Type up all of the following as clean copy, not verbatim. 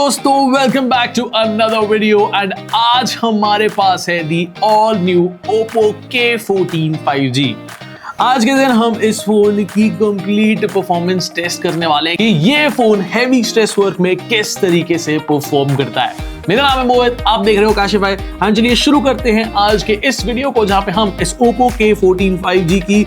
दोस्तों, welcome back to another video and आज हमारे पास है the all new Oppo K14 5G। आज के दिन हम इस फोन की कंप्लीट परफॉर्मेंस टेस्ट करने वाले हैं कि ये फोन हैवी स्ट्रेस वर्क में किस तरीके से परफॉर्म करता है। मेरा नाम है मोहित, आप देख रहे हो काशिफाई। हाँ, चलिए शुरू करते हैं आज के इस वीडियो को, जहां पे हम इस Oppo K14 5G की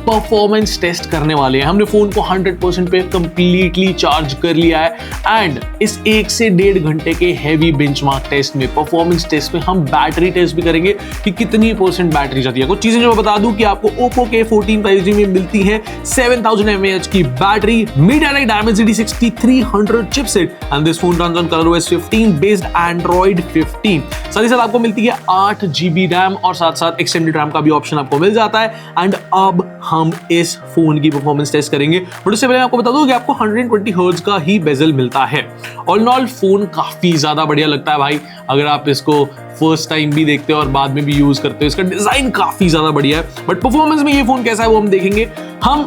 परफॉर्मेंस टेस्ट करने वाले हैं। हमने फोन को 100% पे कंप्लीटली चार्ज कर लिया है एंड इस 1 से 1.5 घंटे के हैवी बेंचमार्क टेस्ट में, परफॉर्मेंस टेस्ट में हम बैटरी टेस्ट भी करेंगे कि कितनी % बैटरी जाती है। कुछ चीजें जो मैं बता दूं कि आपको Oppo K14 5G में मिलती है 7000 mAh की battery, MediaTek Dimensity 6300 chipset and this phone runs on ColorOS 15 based Android 15। साथ ही साथ आपको मिलती है 8 GB रैम और साथ साथ एक्सटेंडेड रैम का भी ऑप्शन आपको मिल जाता है। एंड अब हम इस फोन की परफॉर्मेंस टेस्ट करेंगे, बट उससे पहले आपको बता दूं कि आपको 120 हर्ट्ज का ही बेजल मिलता है। ऑल इन ऑल फोन काफी ज्यादा बढ़िया लगता है भाई। अगर आप इसको फर्स्ट टाइम भी देखते हो और बाद में भी यूज करते हो, इसका डिजाइन काफी ज्यादा बढ़िया है। बट परफॉर्मेंस में ये फोन कैसा है वो हम देखेंगे। हम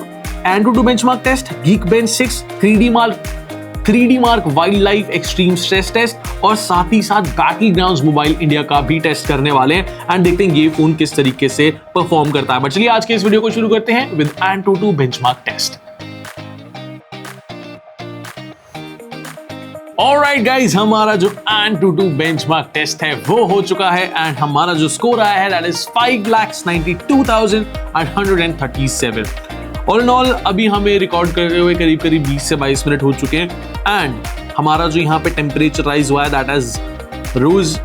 AnTuTu benchmark test, Geekbench 6, 3D Mark wild life extreme stress test और साथ ही साथ बैटलग्राउंड्स मोबाइल इंडिया का भी टेस्ट करने वाले हैं एंड देखते हैं ये फोन किस तरीके से परफॉर्म करता है। बट चलिए आज के इस वीडियो को शुरू करते हैं with AnTuTu benchmark test. Alright guys, हमारा जो AnTuTu बेंचमार्क टेस्ट है वो हो चुका है एंड हमारा जो स्कोर आया है that is 5,92,137। All in all अभी हमें रिकॉर्ड करते हुए करीब 20 से 22 मिनट हो चुके हैं एंड हमारा जो यहाँ पे टेम्परेचर राइज हुआ है दैट इज रोज,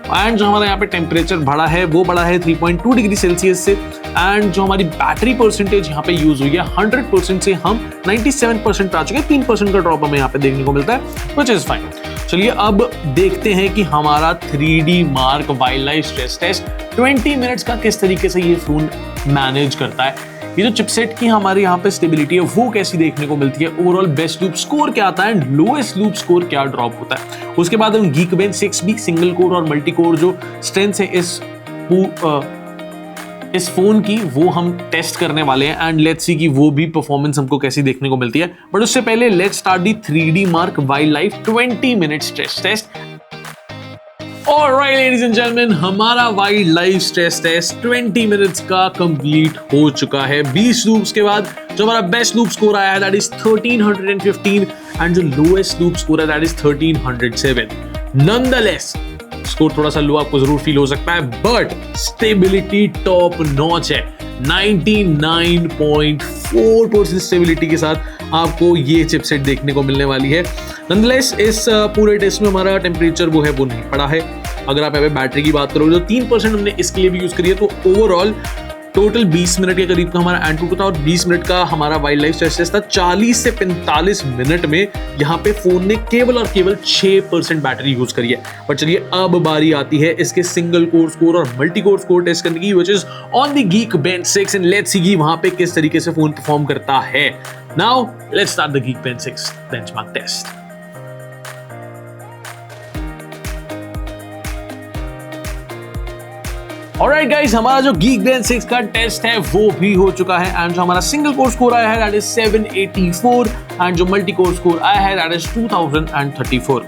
एंड जो हमारा यहाँ पे टेम्परेचर बढ़ा है वो बढ़ा है 3.2 डिग्री सेल्सियस से। एंड जो हमारी बैटरी परसेंटेज यहाँ पे यूज हुई है 100% से हम 97% पे आ चुके हैं। 3% का ड्रॉप हमें यहाँ पे देखने को मिलता है, व्हिच इज फाइन। चलिए अब देखते हैं कि हमारा 3D mark wild life stress test 20 minutes का किस तरीके से ये फोन मैनेज करता है। ये जो चिपसेट की हमारे यहाँ पे स्टेबिलिटी है वो कैसी देखने को मिलती है, ओवरऑल बेस्ट लूप स्कोर क्या आता है एंड लोएस्ट लूप स्कोर क्या ड्रॉप होता है। उसके बाद हम Geekbench 6 भी सिंगल कोर और मल्टी कोर जो स्ट्रेंथ है इस फोन की वो हम टेस्ट करने वाले हैं एंड लेट्स सी कि वो भी परफॉर्मेंस हमको कैसी देखने को मिलती है। बट उससे पहले let's start the 3D mark wild life 20 minute stress test. Alright ladies and gentlemen, हमारा wild life stress test 20 minutes का कंप्लीट हो चुका है। 20 लूप्स के बाद जो हमारा बेस्ट लूप स्कोर आया है दैट इज 1315 एंड जो लोएस्ट लूप स्कोर है दैट इज 1307। नॉनदलेस स्कोर थोड़ा सा लो आपको जरूर फील हो सकता है, बट स्टेबिलिटी टॉप नॉच है। 99.4% स्टेबिलिटी के साथ आपको ये चिपसेट देखने को मिलने वाली है। नॉनदलेस इस पूरे टेस्ट में हमारा टेम्परेचर वो है वो नहीं पड़ा है। अगर आप यहाँ पे बैटरी की बात करोगे तो 3% हमने इसके लिए भी यूज करी है, तो ओवरऑल टोटल 20 मिनट के करीब का हमारा AnTuTu था और 20 मिनट का हमारा वाइल्ड लाइफ स्ट्रेस टेस्ट था। 40 से 45 मिनट में यहाँ पे फोन ने केवल और केवल 6% बैटरी यूज करी है। पर चलिए अब बारी आती है इसके सिंगल कोर स्कोर और मल्टी कोर स्कोर टेस्ट करने की, which is on the Geekbench 6 and let's see कि वहां पे किस तरीके से फोन परफॉर्म करता है। Now let's start the Geekbench 6 benchmark test. Alright guys, हमारा जो Geekbench 6 का टेस्ट है वो भी हो चुका है एंड जो हमारा सिंगल कोर स्कोर आया है दैट इज 784 एंड जो मल्टी कोर स्कोर आया है that is 2034।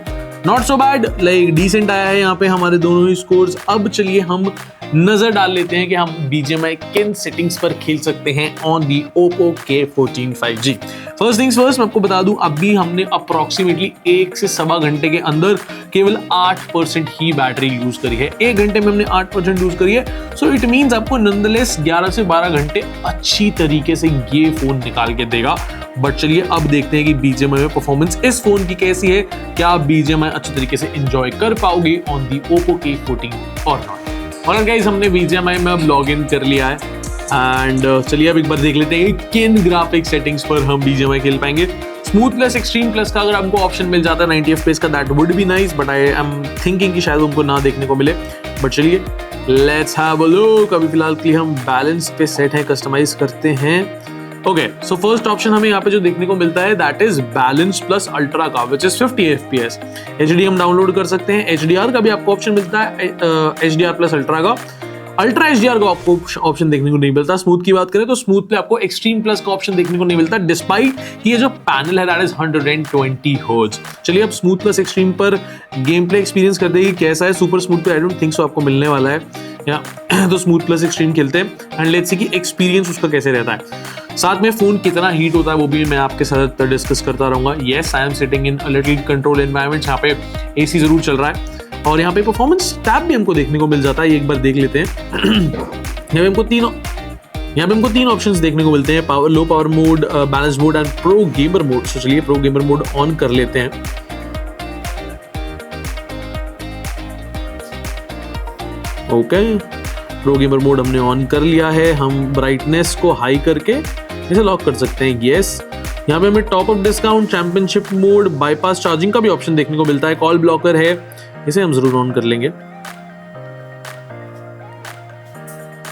Not so bad, like decent आया है यहाँ पे हमारे दोनों ही स्कोर्स। अब चलिए हम नजर डाल लेते हैं कि हम BGMI किन सेटिंग्स पर खेल सकते हैं on the Oppo K14 5G। First things first, मैं आपको बता दूं अभी हमने अप्रोक्सीमेटली 1 से सवा घंटे के अंदर केवल 8% ही बैटरी यूज करी है। 1 घंटे में हमने 8% यूज करी है, सो इट मींस आपको नॉनदलेस 11 से 12 घंटे अच्छी तरीके से ये फोन निकाल के देगा। बट चलिए अब देखते हैं कि BGMI में परफॉर्मेंस इस फोन की कैसी है। क्या आप BGMI अच्छी तरीके से एंजॉय कर पाओगे ऑन दी Oppo K14 और नॉट। और गाइस, हमने BGMI में अब लॉग इन कर लिया है एंड चलिए अब एक बार देख लेते हैं कि किन ग्राफिक सेटिंग्स पर हम BGMI खेल पाएंगे। स्मूथ प्लस एक्सट्रीम प्लस का अगर हमको ऑप्शन मिल जाता है 90 FPS का, that would be nice, but I am thinking कि शायद हमको ना देखने को मिले। बट चलिए लेट्स हैव अ लुक। अभी फिलहाल के लिए हम बैलेंस पे सेट है, कस्टमाइज करते हैं। ओके, सो फर्स्ट ऑप्शन हमें यहाँ पे जो देखने को मिलता है that is balance plus ultra का, विच इज 50 FPS। HD हम डाउनलोड कर सकते हैं, HDR का भी आपको ऑप्शन मिलता है, HDR प्लस अल्ट्रा का। अल्ट्रा HDR का आपको ऑप्शन देखने को नहीं मिलता। स्मूथ की बात करें तो स्मूथ पे आपको एक्सट्रीम प्लस का ऑप्शन देखने को नहीं मिलता, डिस्पाइट कि ये जो पैनल है दैट इज 120 हर्ट्ज। चलिए अब स्मूथ प्लस एक्सट्रीम पर गेम प्ले एक्सपीरियंस कर देगी कैसा है। सुपर स्मूथ पे आई डोंट थिंक सो आपको मिलने वाला है या तो स्मूथ प्लस एक्सट्रीम खेलते हैं एंड लेट्स सी कि एक्सपीरियंस उसका कैसे रहता है। साथ में फोन कितना हीट होता है वो भी मैं आपके साथ डिस्कस करता रहूंगा। Yes I am sitting in a little control environment, यहाँ पे AC जरूर चल रहा है और यहाँ पे परफॉर्मेंस टैब भी हमको देखने को मिल जाता है, ये एक बार देख लेते हैं। यहाँ पे हमको तीन ऑप्शंस देखने को मिलते हैं, power, low power mode, balance mode and pro gamer mode. तो चलिए प्रो गेमर मोड ऑन कर लेते हैं। ओके, प्रो गेमर मोड हमने ऑन कर लिया है। हम ब्राइटनेस को हाई करके इसे लॉक कर सकते हैं। यस, यहाँ पे हमें top up discount, championship mode, bypass charging का भी ऑप्शन देखने को मिलता है। कॉल ब्लॉकर है, इसे हम जरूर ऑन कर लेंगे।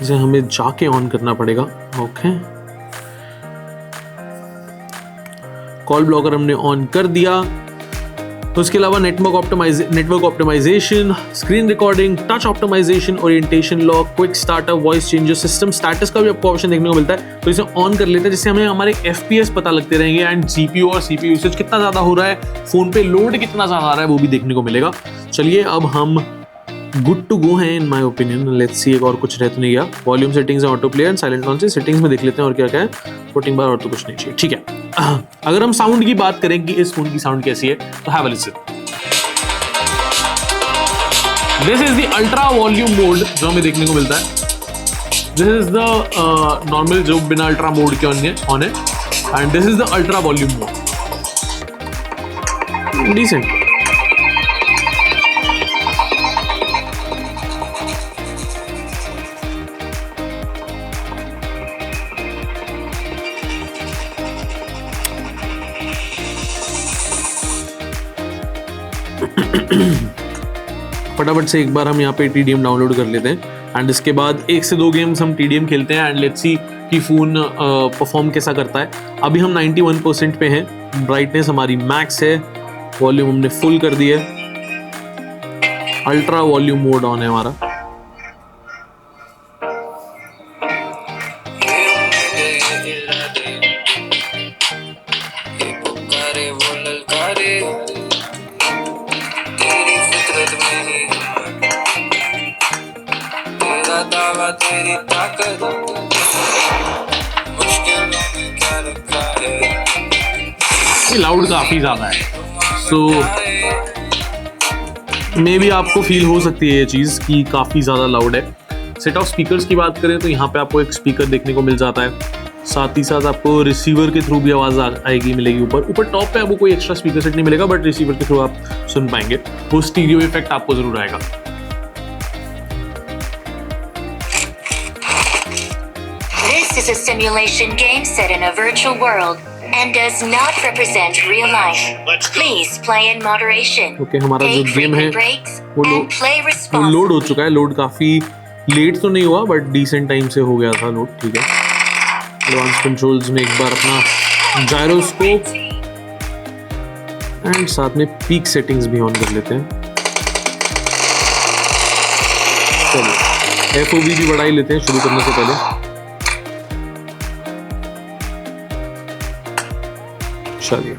इसे हमें जाके ऑन करना पड़ेगा। ओके, कॉल ब्लॉकर हमने ऑन कर दिया। उसके अलावा network optimization, screen recording, touch optimization, orientation lock, quick startup, voice changes, system status का भी आपको ऑप्शन देखने को मिलता है। तो इसे ऑन कर लेते हैं जिससे हमें हमारे FPS पता लगते रहेंगे एंड GPU और CPU यूसेज कितना ज्यादा हो रहा है, फोन पे लोड कितना ज्यादा आ रहा है वो भी देखने को मिलेगा। चलिए अब हम गुड टू गो हैं in my opinion. Let's see, एक और कुछ रह तो नहीं गया। Volume settings, auto play and silent launch settings में देख लेते हैं और क्या क्या है। 14 बार और तो कुछ नहीं चाहिए। ठीक है, अगर हम साउंड की बात करें कि इस फोन की साउंड कैसी है तो have a listen. This is the ultra volume mode जो हमें देखने को मिलता है। दिस इज द नॉर्मल जो बिना अल्ट्रा मोड के ऑन है and this is the ultra volume mode. Decent. फटाफट से एक बार हम यहाँ पे TDM डाउनलोड कर लेते हैं एंड इसके बाद 1 से 2 गेम्स हम TDM खेलते हैं एंड लेट्स सी कि फोन परफॉर्म कैसा करता है। अभी हम 91% पे हैं, ब्राइटनेस हमारी मैक्स है, वॉल्यूम हमने फुल कर दी है, अल्ट्रा वॉल्यूम मोड ऑन है हमारा। तेरी ताकत लाउड काफी ज्यादा है, सो मे भी आपको फील हो सकती है ये चीज कि काफी ज्यादा लाउड है। सेट ऑफ स्पीकर्स की बात करें तो यहाँ पे आपको एक स्पीकर देखने को मिल जाता है, साथ ही साथ आपको रिसीवर के थ्रू भी आवाज आएगी, मिलेगी। ऊपर टॉप पे आपको कोई एक्स्ट्रा स्पीकर सेट नहीं मिलेगा बट रिसीवर के थ्रू आप सुन पाएंगे, वो स्टीरियो इफेक्ट आपको जरूर आएगा। This is a simulation game set in a virtual world and does not represent real life. Please play in moderation. Okay, हमारा जो गेम है वो लोड हो चुका है। लोड काफी लेट तो नहीं हुआ बट डिसेंट टाइम से हो गया था लोड। ठीक है, एडवांस कंट्रोल्स में एक बार अपना जायरोस्कोप एंड साथ में पीक सेटिंग्स भी ऑन कर लेते हैं। चलिए FOV भी बढ़ा ही लेते हैं शुरू करने से पहले। चलिए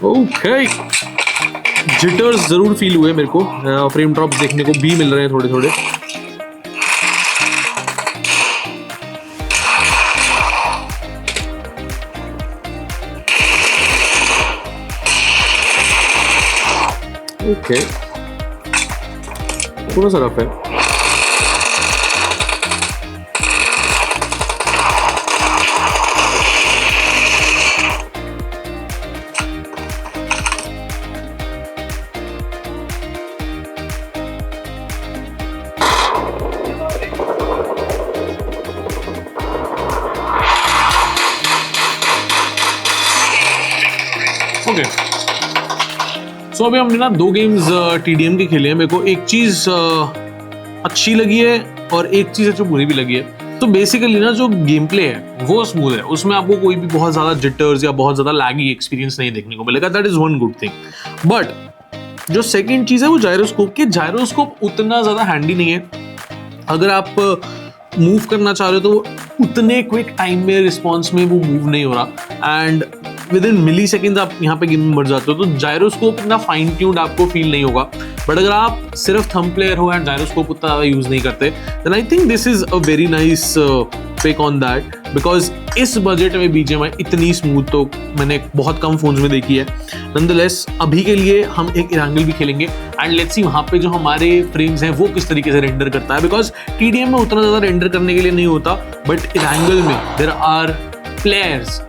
ओके, जिटर्स जरूर फील हुए मेरे को, फ्रेम ड्रॉप्स देखने को भी मिल रहे हैं थोड़े थोड़े। ओके, थोड़ा सा रफ है। ओके, सो अभी हमने ना 2 गेम्स TDM के खेले हैं। मेरे को एक चीज अच्छी लगी है और एक चीज जो बुरी भी लगी है। तो बेसिकली ना जो गेम प्ले है वो स्मूथ है, उसमें आपको कोई भी बहुत ज्यादा जिटर्स या बहुत ज्यादा लैगी एक्सपीरियंस नहीं देखने को मिलेगा। That is one good thing. But जो सेकंड चीज़ है वो जायरोस्कोप की। जायरोस्कोप उतना ज़्यादा हैंडी नहीं है, अगर आप मूव करना चाह रहे हो तो उतने क्विक टाइम में रिस्पॉन्स में वो मूव नहीं हो रहा, and within millisecond आप यहाँ पे गेम में मर जाते हो। तो जायरोस्कोप इतना फाइन ट्यून्ड आपको फील नहीं होगा, बट अगर आप सिर्फ थंब प्लेयर हो एंड जायरोस्कोप उतना ज़्यादा यूज़ नहीं करते, then I think this is a very nice pick on that, because इस बजट में BGMI इतनी स्मूथ तो मैंने बहुत कम फोन्स में देखी है। नंदलेस अभी के लिए हम एक इरांगल भी खेलेंगे एंड लेट्स सी वहाँ पे जो हमारे फ्रेम्स हैं वो किस तरीके से रेंडर करता है, बिकॉज TDM में उतना ज़्यादा रेंडर करने के लिए नहीं होता, बट इरांगल में देयर आर प्लेयर्स,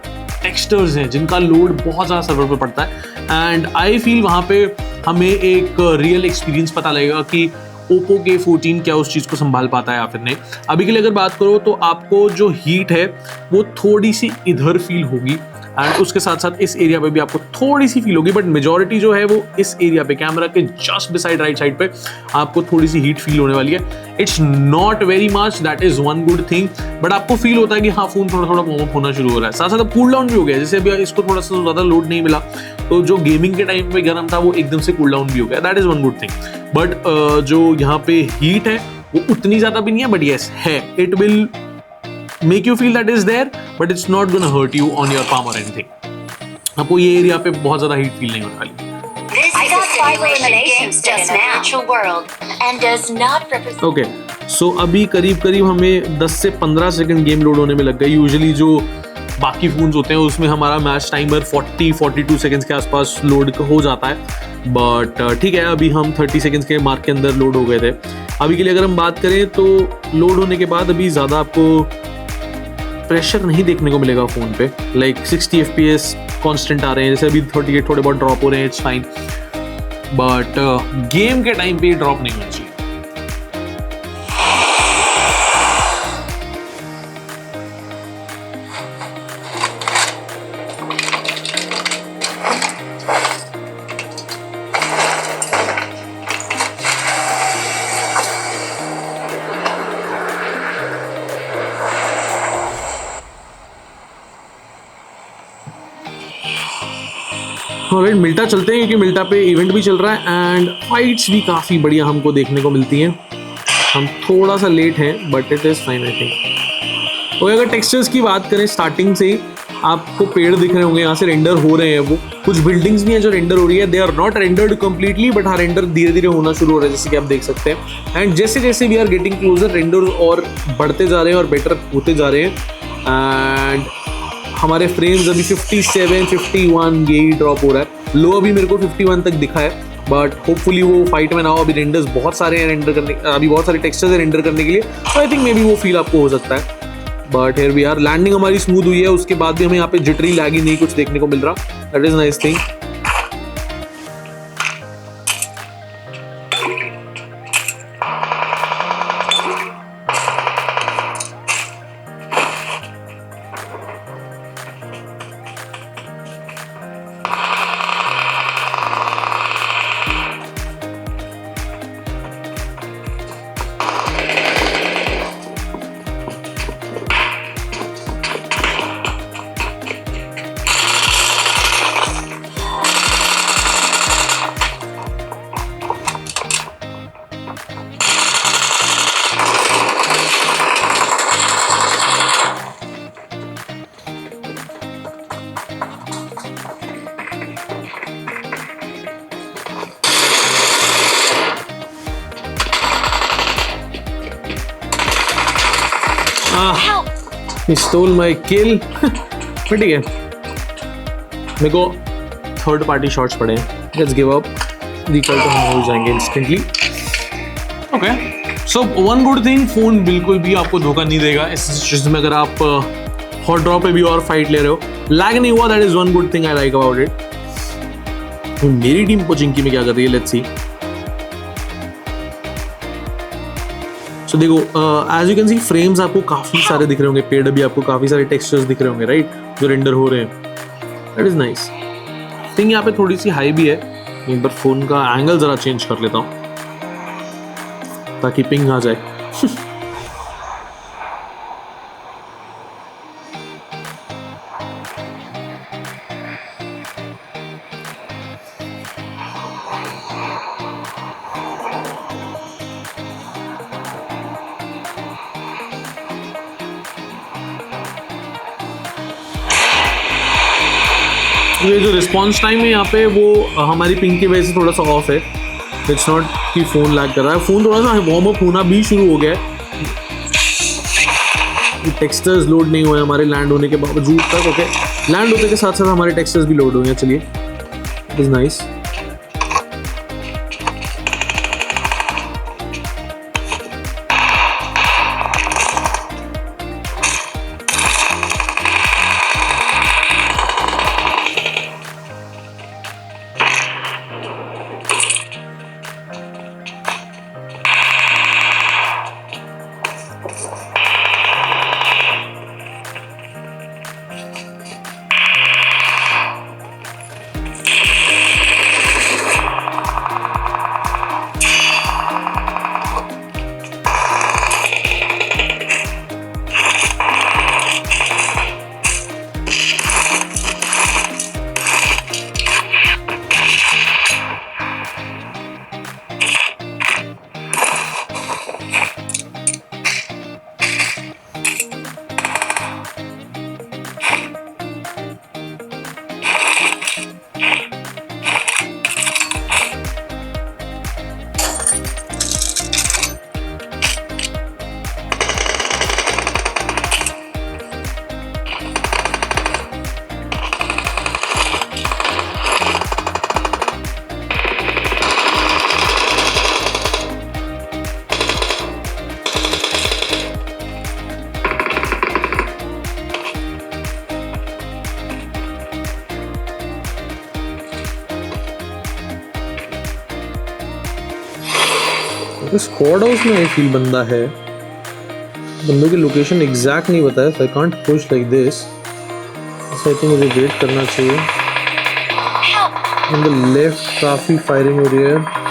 टेक्सचर्स हैं जिनका लोड बहुत ज़्यादा सर्वर पर पड़ता है, एंड आई फील वहाँ पे हमें एक रियल एक्सपीरियंस पता लगेगा कि Oppo K14 क्या उस चीज़ को संभाल पाता है या फिर नहीं। अभी के लिए अगर बात करो तो आपको जो हीट है वो थोड़ी सी इधर फील होगी, एंड उसके साथ साथ इस एरिया पे भी आपको थोड़ी सी फील होगी, बट मेजॉरिटी जो है वो इस एरिया पे कैमरा के जस्ट बिसाइड राइट साइड पे आपको थोड़ी सी हीट फील होने वाली है। It's not very much, that is one good thing, but आपको फील होता है कि हाँ फोन थोड़ा थोड़ा वार्म अप होना शुरू हो रहा है। साथ साथ अब कूल डाउन भी हो गया, जैसे अभी इसको थोड़ा सा ज़्यादा लोड नहीं मिला तो जो गेमिंग के टाइम पे गर्म था वो एकदम से कूल डाउन भी हो गया, that is one good thing. But जो यहाँ पे हीट है वो उतनी ज़्यादा भी नहीं है, बट येस है, it will make you feel that is there, but it's not gonna hurt you on your palm or anything. आपको ये एरिया पे बहुत ज़्यादा हीट फील नहीं होने वाली। This is a simulation game set in a virtual world and does not represent. Okay, so अभी करीब हमें 10 से 15 सेकंड गेम लोड होने में लग गए। यूजुअली जो बाकी फोन्स होते हैं उसमें हमारा मैच टाइमर 42 सेकंड्स के आसपास लोड हो जाता है, बट ठीक है अभी हम 30 सेकंड्स के मार्क के अंदर लोड हो गए थे। अभी के लिए अगर हम बात करें तो लोड होने के बाद अभी ज़्यादा आपको प्रेशर नहीं देखने को मिलेगा फ़ोन पे, लाइक 60 FPS कांस्टेंट आ रहे हैं, जैसे अभी 38 थोड़े बहुत ड्रॉप हो रहे हैं, इट्स फाइन, बट गेम के टाइम पे ड्रॉप नहीं होना चाहिए। ऑलराइट, मिल्टा चलते हैं क्योंकि मिल्टा पे इवेंट भी चल रहा है एंड फाइट्स भी काफ़ी बढ़िया हमको देखने को मिलती हैं। हम थोड़ा सा लेट हैं but it is fine I think. और अगर टेक्सचर्स की बात करें, स्टार्टिंग से ही आपको पेड़ दिख रहे होंगे, यहाँ से रेंडर हो रहे हैं वो, कुछ बिल्डिंग्स भी हैं जो रेंडर हो रही है, they are not rendered completely but हाँ रेंडर धीरे धीरे होना शुरू हो रहा है, जैसे कि आप देख सकते हैं। एंड जैसे जैसे we are getting closer, render और बढ़ते जा रहे हैं और बेटर होते जा रहे हैं, एंड हमारे फ्रेम्स अभी 57, 51 यही ड्रॉप हो रहा है। लो अभी मेरे को 51 तक दिखा है, बट होपफुली वो फाइट में ना हो। अभी रेंडर्स बहुत सारे हैं रेंडर करने, अभी बहुत सारे टेक्सचर्स हैं रेंडर करने के लिए, तो आई थिंक मे बी वो फील आपको हो सकता है। But here we are, landing हमारी स्मूथ हुई है, उसके बाद भी हमें यहाँ पे जिटरी लैगी नहीं कुछ देखने को मिल रहा, that is nice thing. He stole my kill. but ठीक है, मेरे को थर्ड पार्टी शॉट्स पड़े हैं, लेट्स गिव अप, रिकॉल तो हम हो जाएंगे instantly. Okay, so one good thing, phone बिल्कुल भी आपको धोखा नहीं देगा इस सिचुएशन में। अगर आप हॉट ड्रॉप पे भी और फाइट ले रहे हो, लैग नहीं हुआ, that is one good thing I like about it. मेरी टीम पोचिंकी में क्या कर रही है, लेट्स सी। तो देखो as you can see frames आपको काफ़ी सारे दिख रहे होंगे, पेड़ भी आपको काफ़ी सारे टेक्सचर्स दिख रहे होंगे, राइट, जो रेंडर हो रहे हैं, दैट इज़ नाइस थिंग। यहाँ पे थोड़ी सी हाई भी है, एक बार फ़ोन का एंगल ज़रा चेंज कर लेता हूँ ताकि पिंग आ जाए। ये जो रिस्पॉन्स टाइम है यहाँ पे वो हमारी पिंग की वजह से थोड़ा सा ऑफ है। इट्स नॉट कि फ़ोन लैग कर रहा है, फ़ोन थोड़ा सा वार्म अप होना भी शुरू हो गया है। टेक्सचर्स लोड नहीं हुए हमारे लैंड होने के बावजूद तक। ओके, लैंड होने के साथ साथ हमारे टेक्सचर्स भी लोड हो गए। चलिए, it is nice. Squad house में फील बंदा है, बंदों की लोकेशन एग्जैक्ट नहीं बताया, so I can't push like this. I think मुझे वेट करना चाहिए। ऑन द लेफ्ट काफी फायरिंग हो रही है।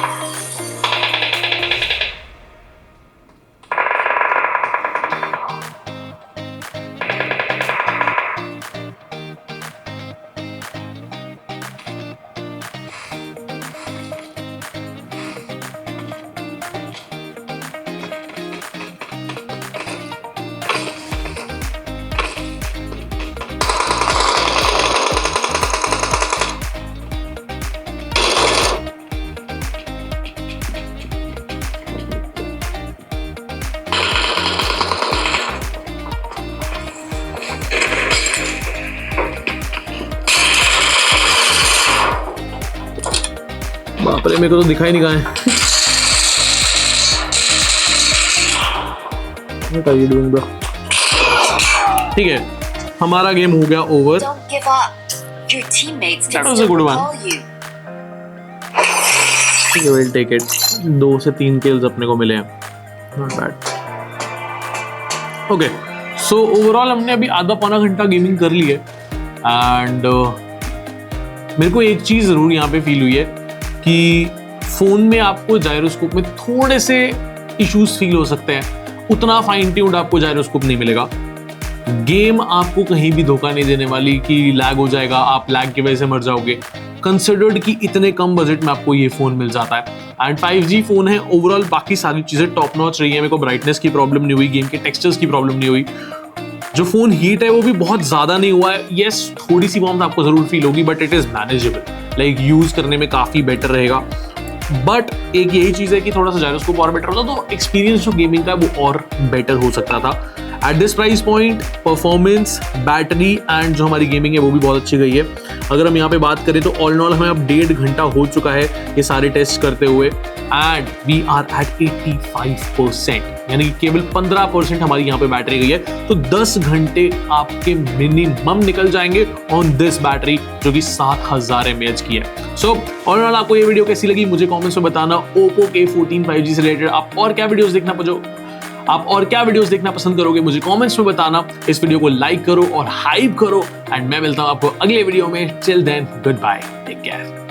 बाप रे, मेरे को तो दिखाई नहीं कहाँ है। What are you doing, bro? ठीक है, हमारा गेम हो गया over. Don't give up. Your teammates That can was a still good one. recall you. ठीक है, we'll take it. 2 से 3 kills अपने को मिले हैं, not bad. Okay, so overall हमने अभी आधा पौना घंटा गेमिंग कर ली है एंड मेरे को एक चीज़ ज़रूर यहाँ पे फील हुई है कि फ़ोन में आपको जायरोस्कोप में थोड़े से इश्यूज फील हो सकते हैं, उतना फाइन ट्यून्ड आपको जायरोस्कोप नहीं मिलेगा। गेम आपको कहीं भी धोखा नहीं देने वाली कि लैग हो जाएगा, आप लैग की वजह से मर जाओगे। कंसिडर्ड कि इतने कम बजट में आपको ये फ़ोन मिल जाता है एंड 5G फ़ोन है। ओवरऑल बाकी सारी चीज़ें टॉप नॉच रही है, मेरे को ब्राइटनेस की प्रॉब्लम नहीं हुई, गेम के टेक्सचर्स की प्रॉब्लम नहीं हुई। जो फ़ोन हीट है वो भी बहुत ज़्यादा नहीं हुआ है। येस, थोड़ी सी वार्मथ आपको ज़रूर फील होगी but it is manageable, like use करने में काफ़ी बेटर रहेगा। बट एक यही चीज़ है कि थोड़ा सा जायरोस्कोप और बेटर होता तो एक्सपीरियंस जो गेमिंग का है वो और बेटर हो सकता था। At this price point performance, battery and जो हमारी गेमिंग है वो भी बहुत अच्छी गई है। अगर हम यहाँ पे बात करें तो ऑल इन ऑल हमें अब 1.5 घंटा हो चुका है ये सारे टेस्ट करते हुए एंड वी आर एट 85%, यानी कि केवल 15% हमारी यहाँ पे बैटरी गई है। तो 10 घंटे आपके मिनिमम निकल जाएंगे ऑन दिस बैटरी जो कि 7000 mAh की है। सो ऑल इन ऑल आपको ये वीडियो कैसी लगी मुझे कमेंट्स में बताना। ओप्पो K14 5G से रिलेटेड आप और क्या वीडियोस देखना पसंद करोगे मुझे कमेंट्स में बताना। इस वीडियो को लाइक करो और हाइप करो एंड मैं मिलता हूं आपको अगले वीडियो में। Till then, goodbye, take care.